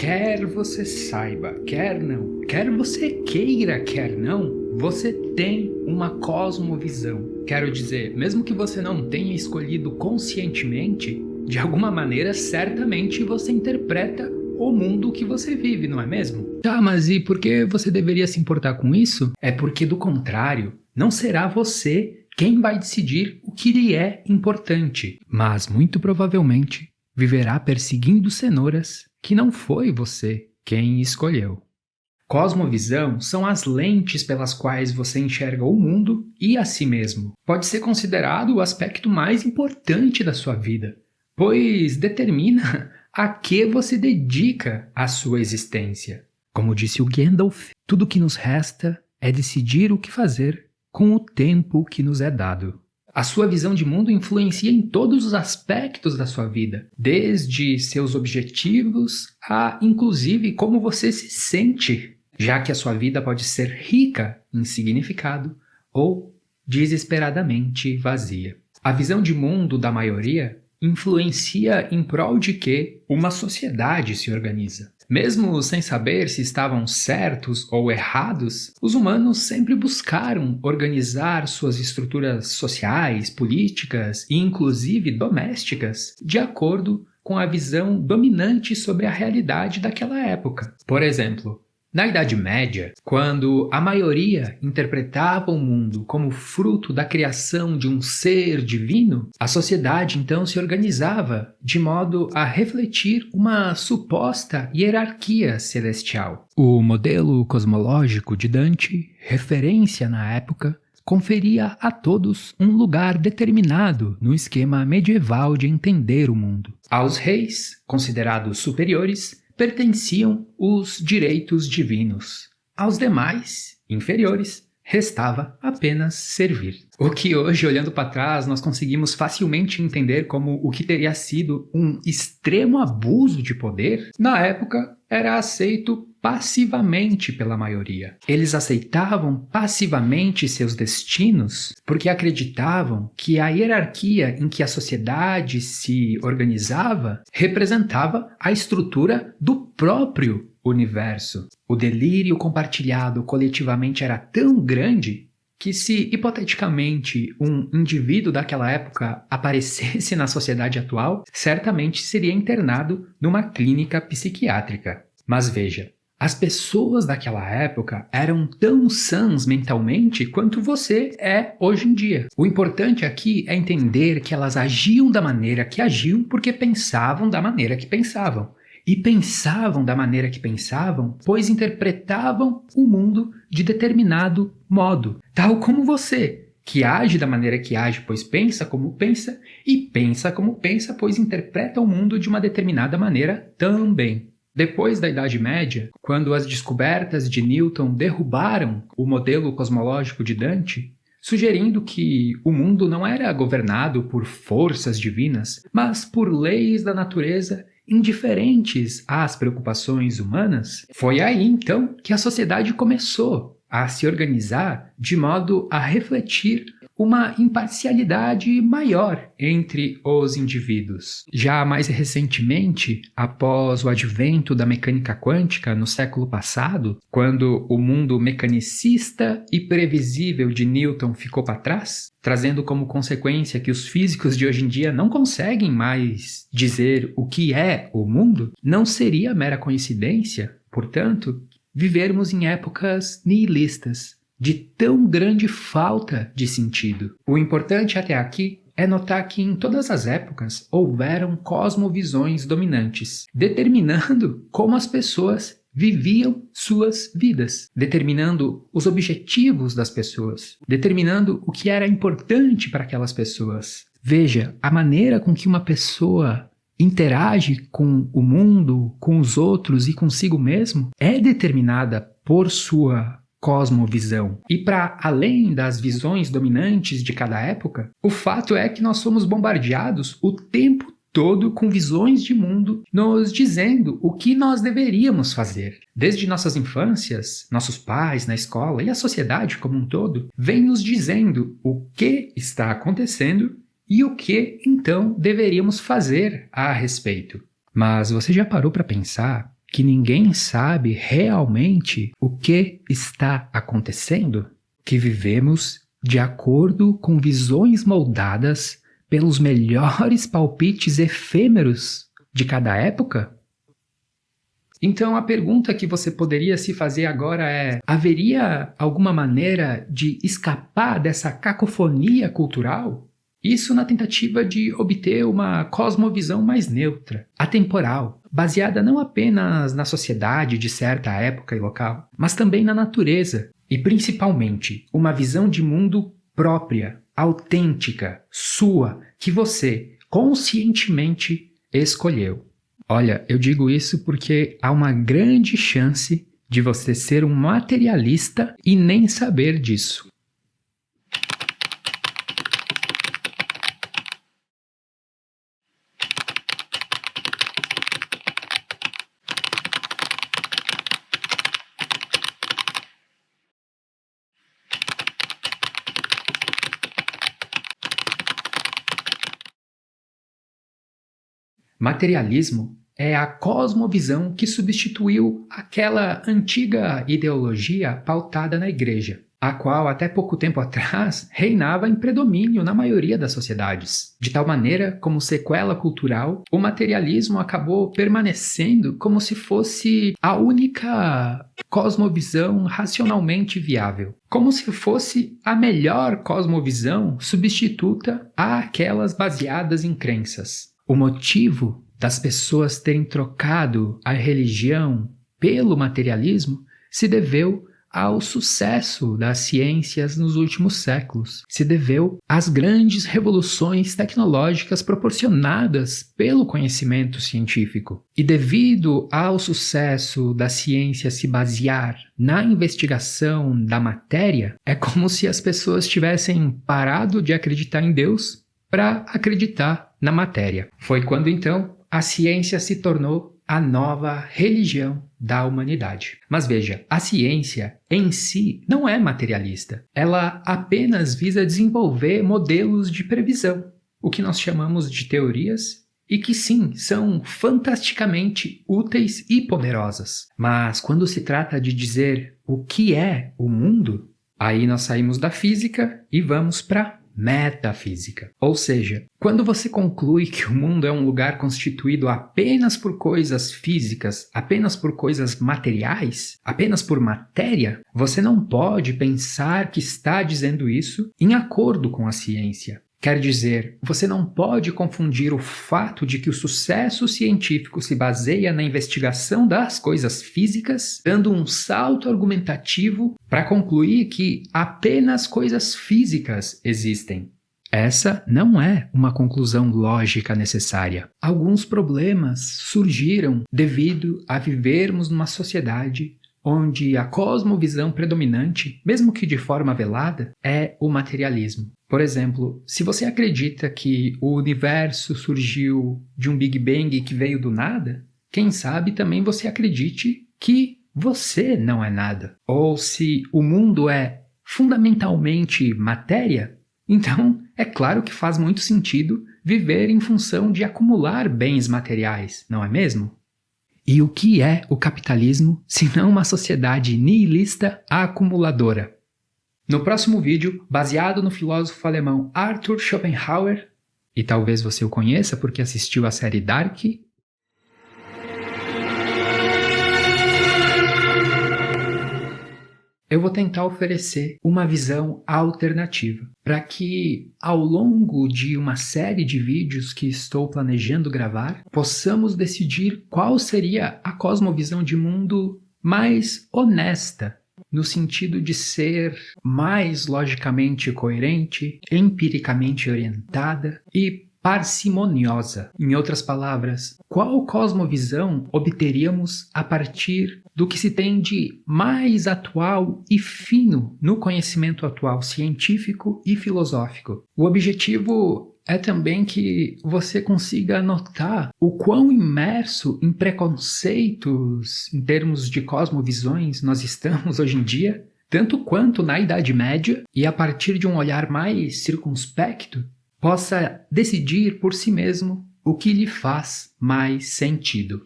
Quer você saiba, quer não, quer você queira, quer não, você tem uma cosmovisão. Quero dizer, mesmo que você não tenha escolhido conscientemente, de alguma maneira, certamente você interpreta o mundo que você vive, não é mesmo? Tá, mas e por que você deveria se importar com isso? É porque, do contrário, não será você quem vai decidir o que lhe é importante, mas muito provavelmente viverá perseguindo cenouras que não foi você quem escolheu. Cosmovisão são as lentes pelas quais você enxerga o mundo e a si mesmo. Pode ser considerado o aspecto mais importante da sua vida, pois determina a que você dedica a sua existência. Como disse o Gandalf, tudo que nos resta é decidir o que fazer com o tempo que nos é dado. A sua visão de mundo influencia em todos os aspectos da sua vida, desde seus objetivos a, inclusive, como você se sente, já que a sua vida pode ser rica em significado ou desesperadamente vazia. A visão de mundo da maioria influencia em prol de que uma sociedade se organiza. Mesmo sem saber se estavam certos ou errados, os humanos sempre buscaram organizar suas estruturas sociais, políticas e inclusive domésticas de acordo com a visão dominante sobre a realidade daquela época. Por exemplo, na Idade Média, quando a maioria interpretava o mundo como fruto da criação de um ser divino, a sociedade então se organizava de modo a refletir uma suposta hierarquia celestial. O modelo cosmológico de Dante, referência na época, conferia a todos um lugar determinado no esquema medieval de entender o mundo. Aos reis, considerados superiores, pertenciam os direitos divinos. Aos demais, inferiores, restava apenas servir. O que hoje, olhando para trás, nós conseguimos facilmente entender como o que teria sido um extremo abuso de poder, na época era aceito passivamente pela maioria. Eles aceitavam passivamente seus destinos porque acreditavam que a hierarquia em que a sociedade se organizava representava a estrutura do próprio universo. O delírio compartilhado coletivamente era tão grande que, se hipoteticamente um indivíduo daquela época aparecesse na sociedade atual, certamente seria internado numa clínica psiquiátrica. Mas veja, as pessoas daquela época eram tão sãs mentalmente quanto você é hoje em dia. O importante aqui é entender que elas agiam da maneira que agiam porque pensavam da maneira que pensavam. E pensavam da maneira que pensavam, pois interpretavam o mundo de determinado modo, tal como você, que age da maneira que age, pois pensa como pensa, e pensa como pensa, pois interpreta o mundo de uma determinada maneira também. Depois da Idade Média, quando as descobertas de Newton derrubaram o modelo cosmológico de Dante, sugerindo que o mundo não era governado por forças divinas, mas por leis da natureza indiferentes às preocupações humanas, foi aí então que a sociedade começou a se organizar de modo a refletir uma imparcialidade maior entre os indivíduos. Já mais recentemente, após o advento da mecânica quântica no século passado, quando o mundo mecanicista e previsível de Newton ficou para trás, trazendo como consequência que os físicos de hoje em dia não conseguem mais dizer o que é o mundo, não seria mera coincidência, portanto, vivermos em épocas nihilistas, de tão grande falta de sentido. O importante até aqui é notar que em todas as épocas houveram cosmovisões dominantes, determinando como as pessoas viviam suas vidas, determinando os objetivos das pessoas, determinando o que era importante para aquelas pessoas. Veja, a maneira com que uma pessoa interage com o mundo, com os outros e consigo mesmo é determinada por sua cosmovisão. E para além das visões dominantes de cada época, o fato é que nós somos bombardeados o tempo todo com visões de mundo nos dizendo o que nós deveríamos fazer. Desde nossas infâncias, nossos pais na escola e a sociedade como um todo vem nos dizendo o que está acontecendo e o que então deveríamos fazer a respeito. Mas você já parou para pensar que ninguém sabe realmente o que está acontecendo? Que vivemos de acordo com visões moldadas pelos melhores palpites efêmeros de cada época? Então a pergunta que você poderia se fazer agora é: haveria alguma maneira de escapar dessa cacofonia cultural? Isso na tentativa de obter uma cosmovisão mais neutra, atemporal, baseada não apenas na sociedade de certa época e local, mas também na natureza, e principalmente uma visão de mundo própria, autêntica, sua, que você conscientemente escolheu. Olha, eu digo isso porque há uma grande chance de você ser um materialista e nem saber disso. Materialismo é a cosmovisão que substituiu aquela antiga ideologia pautada na igreja, a qual até pouco tempo atrás reinava em predomínio na maioria das sociedades. De tal maneira, como sequela cultural, o materialismo acabou permanecendo como se fosse a única cosmovisão racionalmente viável, como se fosse a melhor cosmovisão substituta àquelas baseadas em crenças. O motivo das pessoas terem trocado a religião pelo materialismo se deveu ao sucesso das ciências nos últimos séculos, se deveu às grandes revoluções tecnológicas proporcionadas pelo conhecimento científico. E devido ao sucesso da ciência se basear na investigação da matéria, é como se as pessoas tivessem parado de acreditar em Deus para acreditar na matéria. Foi quando então a ciência se tornou a nova religião da humanidade. Mas veja, a ciência em si não é materialista. Ela apenas visa desenvolver modelos de previsão, o que nós chamamos de teorias, e que sim, são fantasticamente úteis e poderosas. Mas quando se trata de dizer o que é o mundo, aí nós saímos da física e vamos para metafísica. Ou seja, quando você conclui que o mundo é um lugar constituído apenas por coisas físicas, apenas por coisas materiais, apenas por matéria, você não pode pensar que está dizendo isso em acordo com a ciência. Quer dizer, você não pode confundir o fato de que o sucesso científico se baseia na investigação das coisas físicas, dando um salto argumentativo para concluir que apenas coisas físicas existem. Essa não é uma conclusão lógica necessária. Alguns problemas surgiram devido a vivermos numa sociedade onde a cosmovisão predominante, mesmo que de forma velada, é o materialismo. Por exemplo, se você acredita que o universo surgiu de um Big Bang que veio do nada, quem sabe também você acredite que você não é nada. Ou se o mundo é fundamentalmente matéria, então é claro que faz muito sentido viver em função de acumular bens materiais, não é mesmo? E o que é o capitalismo, se não uma sociedade nihilista acumuladora? No próximo vídeo, baseado no filósofo alemão Arthur Schopenhauer, e talvez você o conheça porque assistiu à série Dark, eu vou tentar oferecer uma visão alternativa, para que ao longo de uma série de vídeos que estou planejando gravar, possamos decidir qual seria a cosmovisão de mundo mais honesta, no sentido de ser mais logicamente coerente, empiricamente orientada e parcimoniosa. Em outras palavras, qual cosmovisão obteríamos a partir do que se tem de mais atual e fino no conhecimento atual científico e filosófico? O objetivo é também que você consiga notar o quão imerso em preconceitos, em termos de cosmovisões, nós estamos hoje em dia, tanto quanto na Idade Média, e a partir de um olhar mais circunspecto, possa decidir por si mesmo o que lhe faz mais sentido.